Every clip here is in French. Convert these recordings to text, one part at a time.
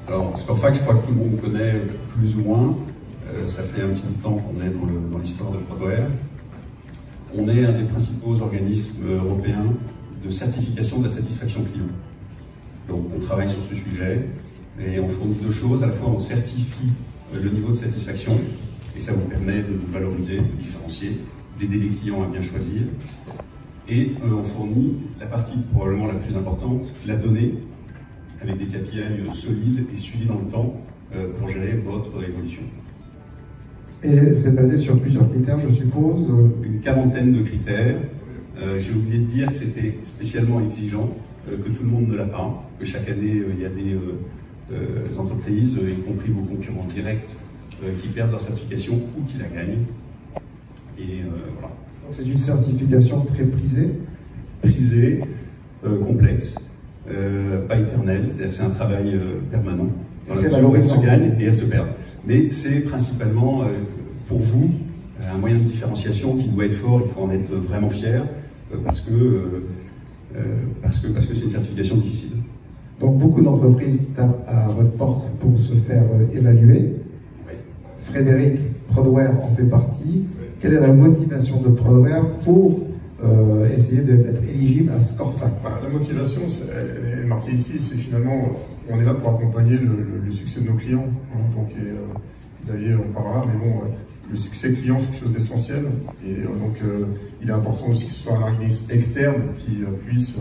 Alors, Scorefact, je crois que tout le monde connaît plus ou moins. Ça fait un petit bout de temps qu'on est dans l'histoire de Prodware. On est un des principaux organismes européens de certification de la satisfaction client. Donc, on travaille sur ce sujet et on fournit deux choses. À la fois, on certifie le niveau de satisfaction et ça vous permet de vous valoriser, de vous différencier, d'aider les clients à bien choisir. Et on fournit la partie probablement la plus importante, la donnée, avec des KPI solides et suivis dans le temps pour gérer votre évolution. Et c'est basé sur plusieurs critères, je suppose? Une quarantaine de critères. J'ai oublié de dire que c'était spécialement exigeant, que tout le monde ne l'a pas, que chaque année il y a des entreprises, y compris vos concurrents directs, qui perdent leur certification ou qui la gagnent. Et voilà. Donc c'est une certification très prisée? Prisée, complexe. Pas éternelle, c'est-à-dire que c'est un travail permanent, dans la mesure où elle se gagne et elle se perd. Mais c'est principalement pour vous un moyen de différenciation qui doit être fort, il faut en être vraiment fier, parce que c'est une certification difficile. Donc beaucoup d'entreprises tapent à votre porte pour se faire évaluer. Oui. Frédéric, Prodware en fait partie. Oui. Quelle est la motivation de Prodware pour essayer d'être éligible à Scorefact? La motivation, elle est marquée ici, c'est finalement, on est là pour accompagner le succès de nos clients. Hein, donc, Xavier en parlera, mais bon, le succès client, c'est quelque chose d'essentiel. Et donc, il est important aussi que ce soit un organisme externe qui puisse,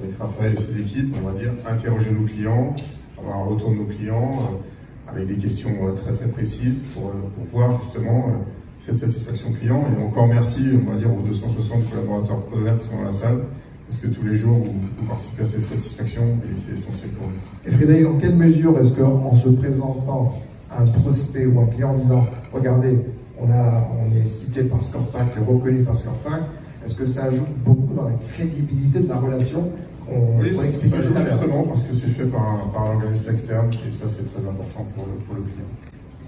avec Raphaël et ses équipes, on va dire, interroger nos clients, avoir un retour de nos clients, avec des questions très très précises pour voir justement cette satisfaction client. Et encore merci, on va dire, aux 260 collaborateurs Prodware qui sont dans la salle, parce que tous les jours, vous participez à cette satisfaction et c'est essentiel pour nous. Et Frédéric, en quelle mesure est-ce qu'en se présentant à un prospect ou un client en disant « Regardez, on est cité par Scorefact, reconnu par Scorefact », est-ce que ça ajoute beaucoup dans la crédibilité de la relation? Oui, ça ajoute justement parce que c'est fait par un organisme externe et ça, c'est très important pour le client.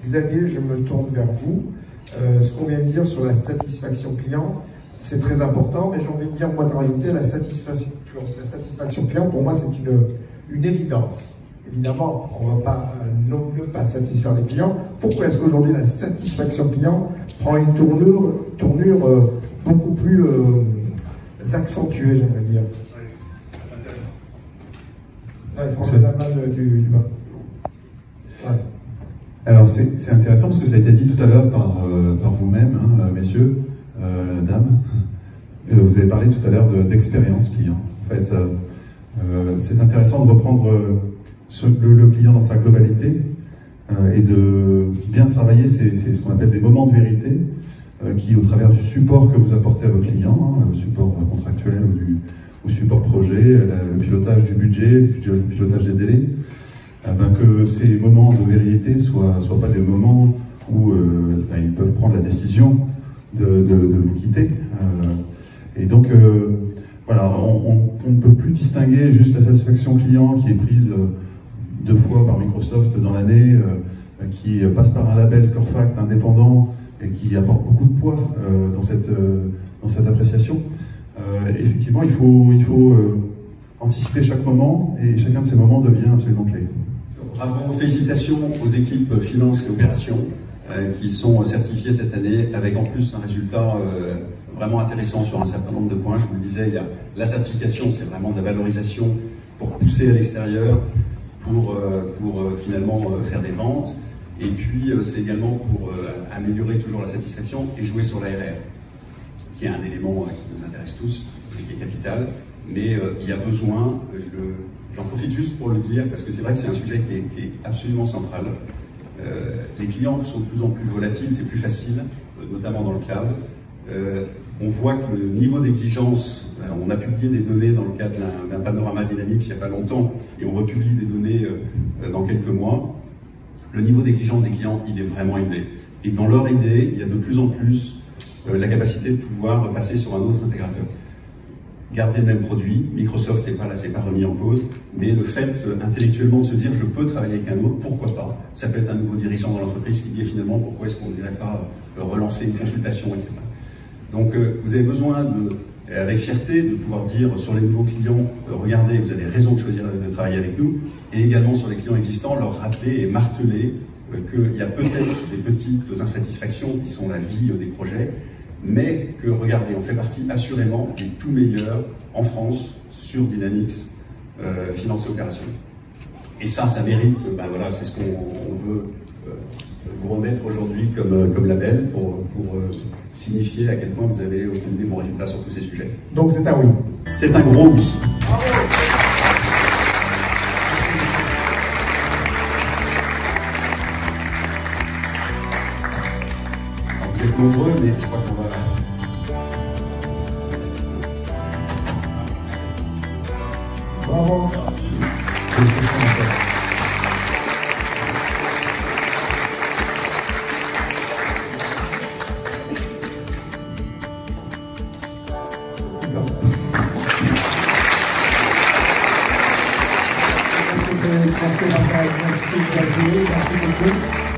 Xavier, je me tourne vers vous. Ce qu'on vient de dire sur la satisfaction client, c'est très important, mais j'ai envie de dire, moi, de rajouter la satisfaction client, pour moi, c'est une évidence. Évidemment, on ne va pas non plus pas satisfaire les clients. Pourquoi est-ce qu'aujourd'hui, la satisfaction client prend une tournure beaucoup plus accentuée, j'aimerais dire? Ouais, il faut enlever la main du bas. Ouais. Alors c'est intéressant parce que ça a été dit tout à l'heure par vous-même, hein, messieurs, dames. Vous avez parlé tout à l'heure d'expérience client. En fait, c'est intéressant de reprendre le client dans sa globalité et de bien travailler ce qu'on appelle des moments de vérité qui, au travers du support que vous apportez à vos clients, hein, le support contractuel ou support projet, le pilotage du budget, le pilotage des délais, que ces moments de vérité soient pas des moments où ils peuvent prendre la décision de vous quitter. Et donc, voilà, on ne peut plus distinguer juste la satisfaction client qui est prise 2 fois par Microsoft dans l'année, qui passe par un label Scorefact indépendant et qui apporte beaucoup de poids dans cette appréciation. Effectivement, il faut anticiper chaque moment et chacun de ces moments devient absolument clé. Bravo, félicitations aux équipes finance et opérations qui sont certifiées cette année avec en plus un résultat vraiment intéressant sur un certain nombre de points. Je vous le disais, il y a la certification, c'est vraiment de la valorisation pour pousser à l'extérieur, pour finalement faire des ventes. Et puis c'est également pour améliorer toujours la satisfaction et jouer sur l'ARR, qui est un élément qui nous intéresse tous, qui est capital. Mais il y a besoin, j'en profite juste pour le dire, parce que c'est vrai que c'est un sujet qui est absolument central. Les clients sont de plus en plus volatiles, c'est plus facile, notamment dans le cloud. On voit que le niveau d'exigence, on a publié des données dans le cadre d'un panorama Dynamics il n'y a pas longtemps, et on republie des données dans quelques mois. Le niveau d'exigence des clients, il est vraiment élevé. Et dans leur idée, il y a de plus en plus la capacité de pouvoir passer sur un autre intégrateur. Garder le même produit, Microsoft, c'est pas remis en cause, mais le fait intellectuellement de se dire je peux travailler avec un autre, pourquoi pas? Ça peut être un nouveau dirigeant dans l'entreprise qui dit finalement pourquoi est-ce qu'on ne dirait pas relancer une consultation, etc. Donc vous avez besoin et avec fierté de pouvoir dire sur les nouveaux clients, regardez, vous avez raison de choisir de travailler avec nous, et également sur les clients existants, leur rappeler et marteler qu'il y a peut-être des petites insatisfactions qui sont la vie des projets, mais que, regardez, on fait partie assurément des tout meilleurs en France sur Dynamics Finance et Opération. Et ça mérite, voilà, c'est ce qu'on veut vous remettre aujourd'hui comme label pour signifier à quel point vous avez obtenu des bons résultats sur tous ces sujets. Donc c'est un oui. C'est un gros oui. Alors, vous êtes nombreux, mais je crois qu'on va... Bravo. Merci Xavier, merci beaucoup.